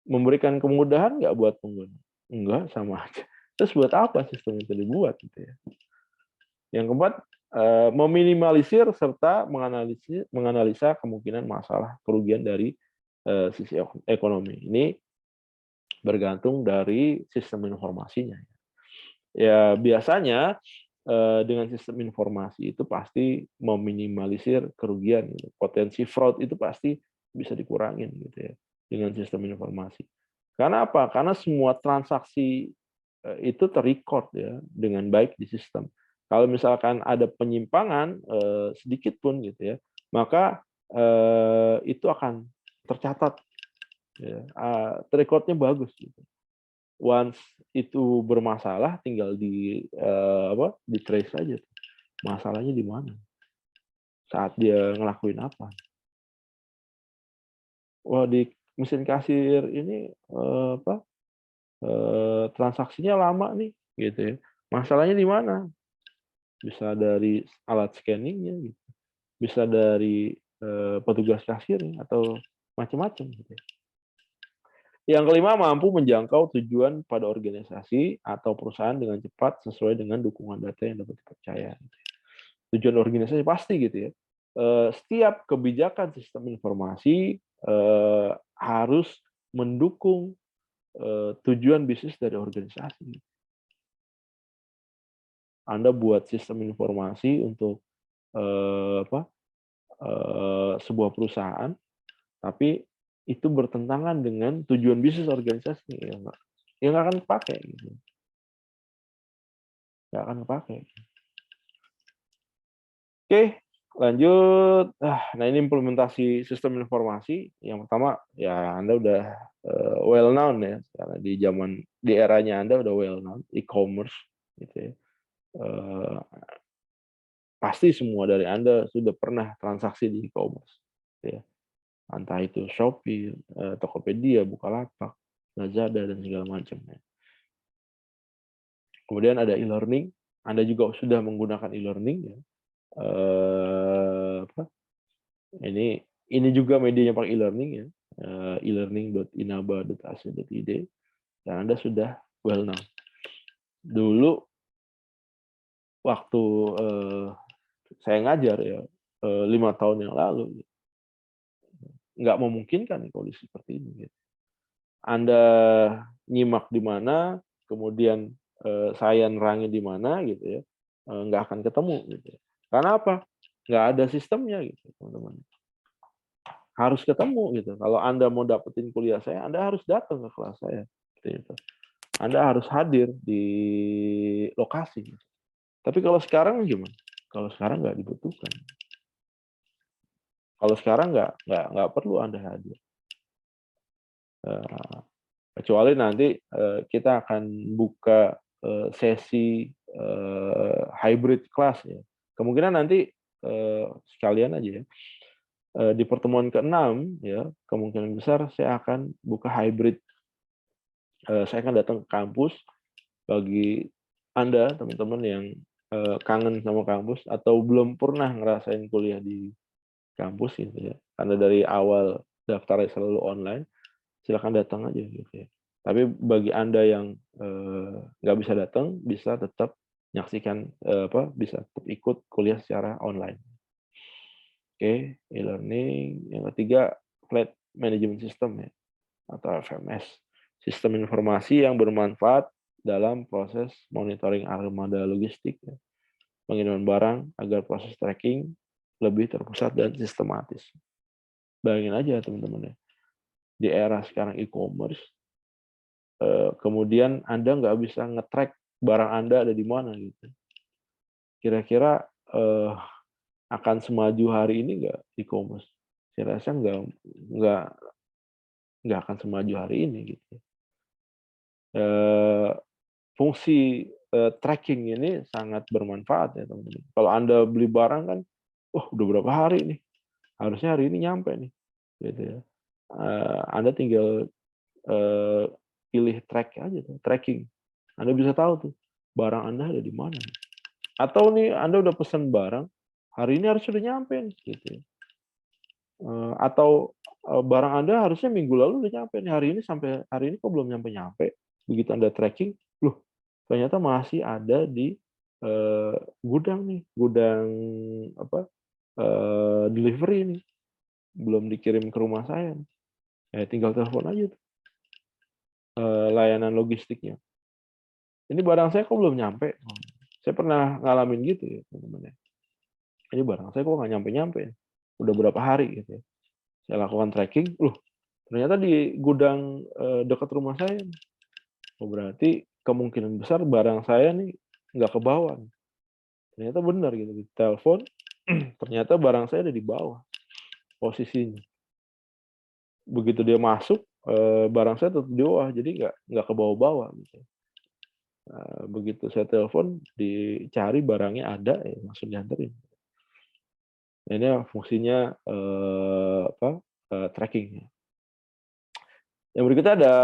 Memberikan kemudahan nggak buat pengguna? Enggak, sama aja. Terus buat apa sistem itu dibuat gitu ya? Yang keempat, meminimalisir serta menganalisa kemungkinan masalah kerugian dari sisi ekonomi. Ini bergantung dari sistem informasinya. Ya biasanya dengan sistem informasi itu pasti meminimalisir kerugian. Gitu. Potensi fraud itu pasti bisa dikurangin gitu ya dengan sistem informasi. Karena apa? Karena semua transaksi itu terrecord ya dengan baik di sistem. Kalau misalkan ada penyimpangan sedikit pun gitu ya, maka itu akan tercatat, ya, recordnya bagus. Gitu. Once itu bermasalah, tinggal di trace saja. Masalahnya di mana? Saat dia ngelakuin apa? Wah di mesin kasir ini transaksinya lama nih, gitu ya. Masalahnya di mana? Bisa dari alat scanningnya, gitu. Bisa dari petugas kasirnya atau macam-macam. Gitu. Yang kelima, mampu menjangkau tujuan pada organisasi atau perusahaan dengan cepat sesuai dengan dukungan data yang dapat dipercaya. Tujuan organisasi pasti gitu ya. Setiap kebijakan sistem informasi harus mendukung tujuan bisnis dari organisasi. Anda buat sistem informasi untuk sebuah perusahaan, tapi itu bertentangan dengan tujuan bisnis organisasi, ya nggak akan pakai, gitu. Nggak akan pakai. Oke, lanjut. Nah ini implementasi sistem informasi. Yang pertama, ya Anda udah well known ya, karena di eranya Anda udah well known, e-commerce, gitu ya. Pasti semua dari Anda sudah pernah transaksi di e-commerce, gitu ya. Entah itu Shopee, Tokopedia, Bukalapak, Lazada, dan segala macam. Ya. Kemudian ada e-learning. Anda juga sudah menggunakan e-learning. Ya. Ini juga medianya pakai e-learning ya. e-learning.inaba.ac.id. Dan Anda sudah well known. Dulu waktu saya ngajar ya 5 tahun yang lalu, nggak memungkinkan kondisi seperti ini. Gitu. Anda nyimak di mana, kemudian saya nerangin di mana, gitu ya, nggak akan ketemu. Gitu. Karena apa? Nggak ada sistemnya, gitu, teman-teman. Harus ketemu, gitu. Kalau Anda mau dapetin kuliah saya, Anda harus datang ke kelas saya. Gitu. Anda harus hadir di lokasi. Gitu. Tapi kalau sekarang gimana? Kalau sekarang nggak dibutuhkan. Kalau sekarang nggak perlu Anda hadir. Kecuali nanti kita akan buka sesi hybrid class ya. Kemungkinan nanti sekalian aja ya. Di pertemuan ke-6 ya, kemungkinan besar saya akan buka hybrid. Saya akan datang ke kampus bagi Anda teman-teman yang kangen sama kampus atau belum pernah ngerasain kuliah di kampus gitu ya. Karena dari awal daftarnya selalu online, silakan datang aja gitu ya. Tapi bagi Anda yang nggak bisa datang, bisa tetap menyaksikan bisa tetap ikut kuliah secara online. Oke, e-learning. Yang ketiga, Fleet Management System ya, atau FMS. Sistem informasi yang bermanfaat dalam proses monitoring armada logistik, ya. Pengiriman barang agar proses tracking lebih terpusat dan sistematis. Bayangin aja teman-teman ya, di era sekarang e-commerce, kemudian Anda nggak bisa nge-track barang Anda ada di mana gitu. Kira-kira akan semaju hari ini nggak e-commerce? Saya rasa nggak nggak akan semaju hari ini gitu. Fungsi tracking ini sangat bermanfaat ya teman-teman. Kalau Anda beli barang kan, udah berapa hari nih? Harusnya hari ini nyampe nih, gitu ya. Anda tinggal pilih track aja tuh, tracking. Anda bisa tahu tuh barang Anda ada di mana. Atau nih Anda udah pesan barang, hari ini harus sudah nyampe nih, gitu ya. Atau barang Anda harusnya minggu lalu udah nyampe nih, hari ini sampai hari ini kok belum nyampe-nyampe. Begitu Anda tracking, loh ternyata masih ada di gudang nih, gudang apa delivery nih, belum dikirim ke rumah saya. Tinggal telepon aja tuh, layanan logistiknya. Ini barang saya kok belum nyampe. Saya pernah ngalamin gitu ya teman-teman. Ini barang saya kok nggak nyampe-nyampe. Udah berapa hari gitu ya. Saya lakukan tracking, ternyata di gudang dekat rumah saya. Berarti kemungkinan besar barang saya nih nggak ke bawah. Ternyata benar gitu. Di telepon, ternyata barang saya ada di bawah posisinya. Begitu dia masuk, barang saya tetap di bawah, jadi nggak ke bawah-bawah gitu. Begitu saya telepon, dicari barangnya ada, langsung dianterin. Ini fungsinya tracking. Yang berikutnya ada,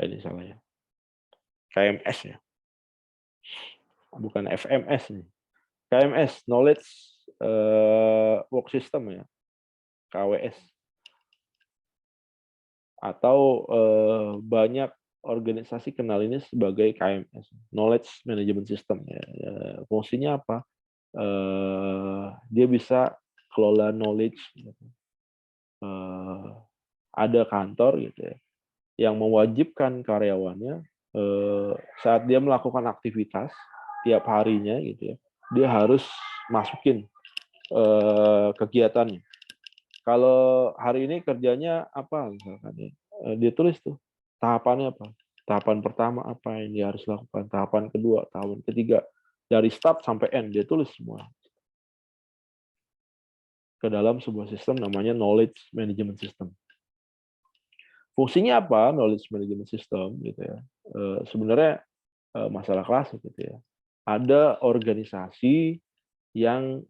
ini salah ya, KMS ya, bukan FMS nih. KMS, Knowledge Work System ya, KWS. Atau banyak organisasi kenal ini sebagai KMS, Knowledge Management System. Ya. Fungsinya apa? Dia bisa kelola knowledge. Gitu. Ada kantor gitu ya, yang mewajibkan karyawannya saat dia melakukan aktivitas tiap harinya gitu ya, dia harus masukin kegiatannya. Kalau hari ini kerjanya apa misalkan ya, dia tulis tuh tahapannya apa. Tahapan pertama apa yang dia harus lakukan, tahapan kedua, tahapan ketiga, dari start sampai end dia tulis semua ke dalam sebuah sistem namanya knowledge management system. Fungsinya apa knowledge management system gitu ya? Sebenarnya masalah klasik gitu ya. Ada organisasi yang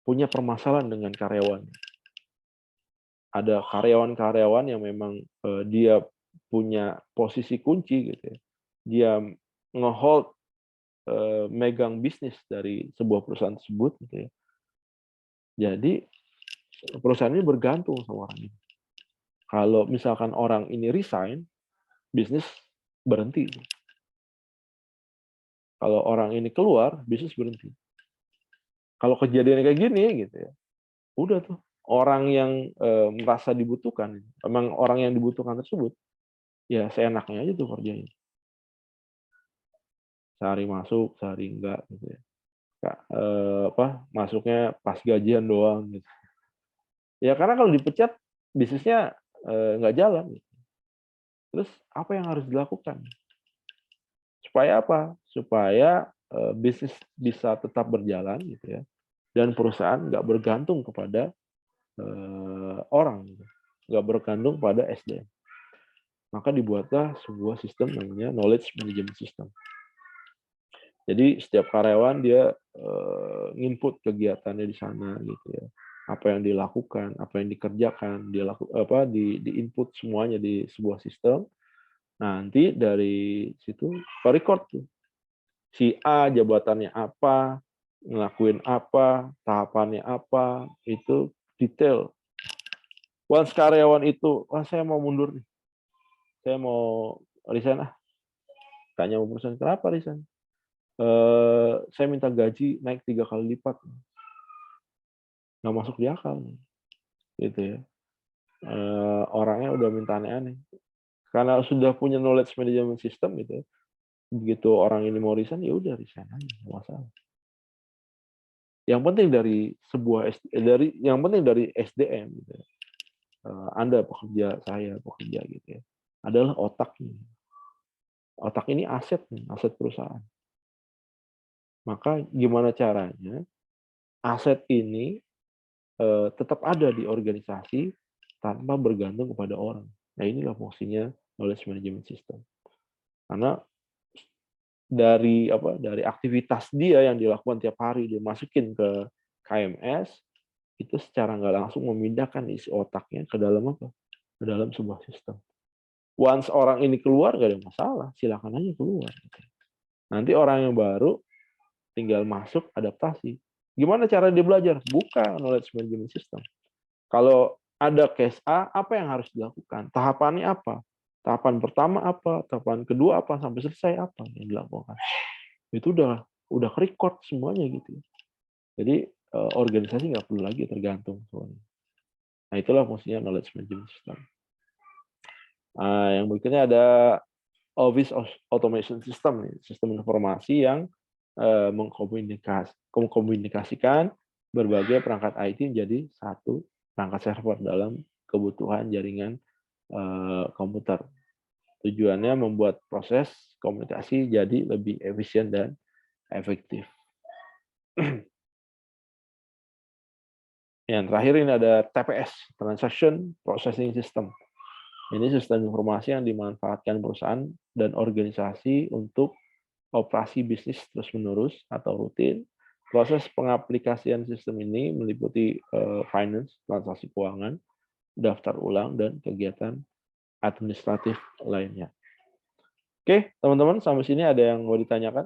punya permasalahan dengan karyawan. Ada karyawan-karyawan yang memang dia punya posisi kunci gitu ya. Dia nge-hold megang bisnis dari sebuah perusahaan tersebut gitu ya. Jadi perusahaan ini bergantung sama orang ini. Kalau misalkan orang ini resign, bisnis berhenti. Kalau orang ini keluar, bisnis berhenti. Kalau kejadian kayak gini gitu ya, udah tuh orang yang merasa dibutuhkan, memang orang yang dibutuhkan tersebut, ya seenaknya aja tuh kerjanya. Sehari masuk, sehari enggak gitu ya. Masuknya pas gajian doang gitu. Ya karena kalau dipecat bisnisnya nggak jalan. Gitu. Terus apa yang harus dilakukan? Supaya apa? Supaya bisnis bisa tetap berjalan gitu ya. Dan perusahaan nggak bergantung kepada orang, gitu. Nggak bergantung pada SDM. Maka dibuatlah sebuah sistem namanya knowledge management system. Jadi setiap karyawan dia nginput kegiatannya di sana gitu ya. Apa yang dilakukan, apa yang dikerjakan, di input semuanya di sebuah sistem. Nanti dari situ record tuh. Si A jabatannya apa, ngelakuin apa, tahapannya apa, itu detail. Once karyawan itu, saya mau mundur nih. Saya mau resign Tanya sama perusahaan, kenapa resign? Saya minta gaji naik 3 kali lipat. Nggak masuk di akal. Gitu ya. Orangnya udah minta aneh-aneh. Karena sudah punya knowledge management system gitu ya. Begitu orang ini mau resign, ya udah resign aja, nggak masalah. Yang penting dari SDM gitu ya. Anda pekerja, saya pekerja gitu ya. Adalah otaknya. otak ini aset nih, aset perusahaan. Maka gimana caranya aset ini tetap ada di organisasi tanpa bergantung kepada orang. Nah, inilah fungsinya knowledge management system. Karena dari aktivitas dia yang dilakukan tiap hari, dia masukin ke KMS, itu secara nggak langsung memindahkan isi otaknya ke dalam apa? Ke dalam sebuah sistem. Once orang ini keluar, nggak ada masalah, silakan aja keluar. Nanti orang yang baru tinggal masuk, adaptasi. Gimana cara dia belajar? Buka knowledge management system. Kalau ada case A, apa yang harus dilakukan? Tahapannya apa? Tahapan pertama apa? Tahapan kedua apa? Sampai selesai apa yang dilakukan? Itu udah record semuanya gitu. Jadi organisasi nggak perlu lagi tergantung soalnya. Nah, itulah fungsinya knowledge management system. Yang berikutnya ada office automation system nih, sistem informasi yang mengkomunikasikan berbagai perangkat IT menjadi satu perangkat server dalam kebutuhan jaringan komputer. Tujuannya membuat proses komunikasi jadi lebih efisien dan efektif. Yang terakhir ini ada TPS, Transaction Processing System. Ini sistem informasi yang dimanfaatkan perusahaan dan organisasi untuk operasi bisnis terus-menerus atau rutin. Proses pengaplikasian sistem ini meliputi finance, transaksi keuangan, daftar ulang, dan kegiatan administratif lainnya. Oke, teman-teman, sampai sini ada yang mau ditanyakan?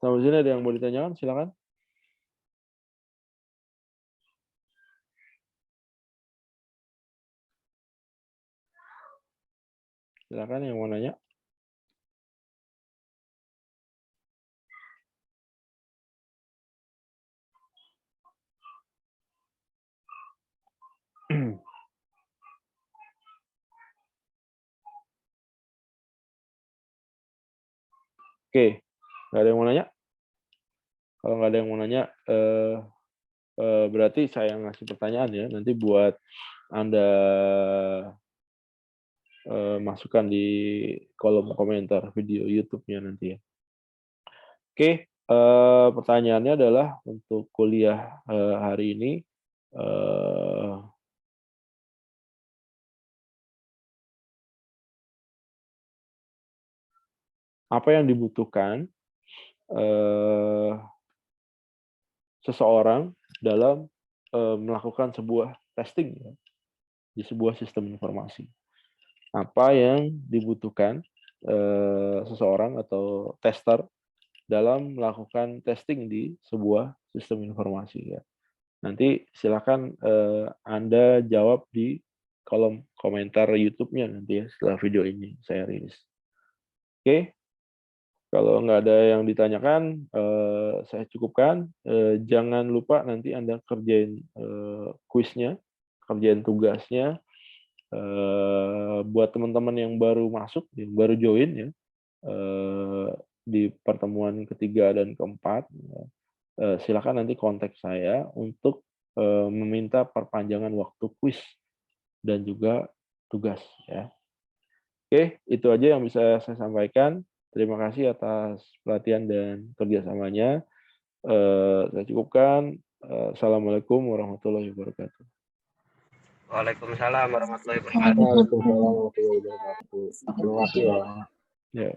Sampai sini ada yang mau ditanyakan? Silakan. Silakan yang mau nanya. Oke, nggak ada yang mau nanya? Kalau nggak ada yang mau nanya, berarti saya ngasih pertanyaan ya. Nanti buat Anda masukkan di kolom komentar video YouTube-nya nanti ya. Oke, pertanyaannya adalah untuk kuliah hari ini, apa yang dibutuhkan seseorang dalam melakukan sebuah testing ya, di sebuah sistem informasi. Apa yang dibutuhkan seseorang atau tester dalam melakukan testing di sebuah sistem informasi ya. Nanti silakan Anda jawab di kolom komentar YouTube-nya nanti ya setelah video ini saya rilis. Oke, kalau nggak ada yang ditanyakan, saya cukupkan. Jangan lupa nanti Anda kerjain kuisnya, kerjain tugasnya. Buat teman-teman yang baru masuk, yang baru join ya, di pertemuan ketiga dan keempat, silakan nanti kontak saya untuk meminta perpanjangan waktu kuis dan juga tugas ya. Oke, itu aja yang bisa saya sampaikan. Terima kasih atas perhatian dan kerjasamanya. Saya cukupkan. Assalamualaikum warahmatullahi wabarakatuh. Waalaikumsalam warahmatullahi wabarakatuh. Waalaikumsalam warahmatullahi wabarakatuh. Terima kasih ya. Ya.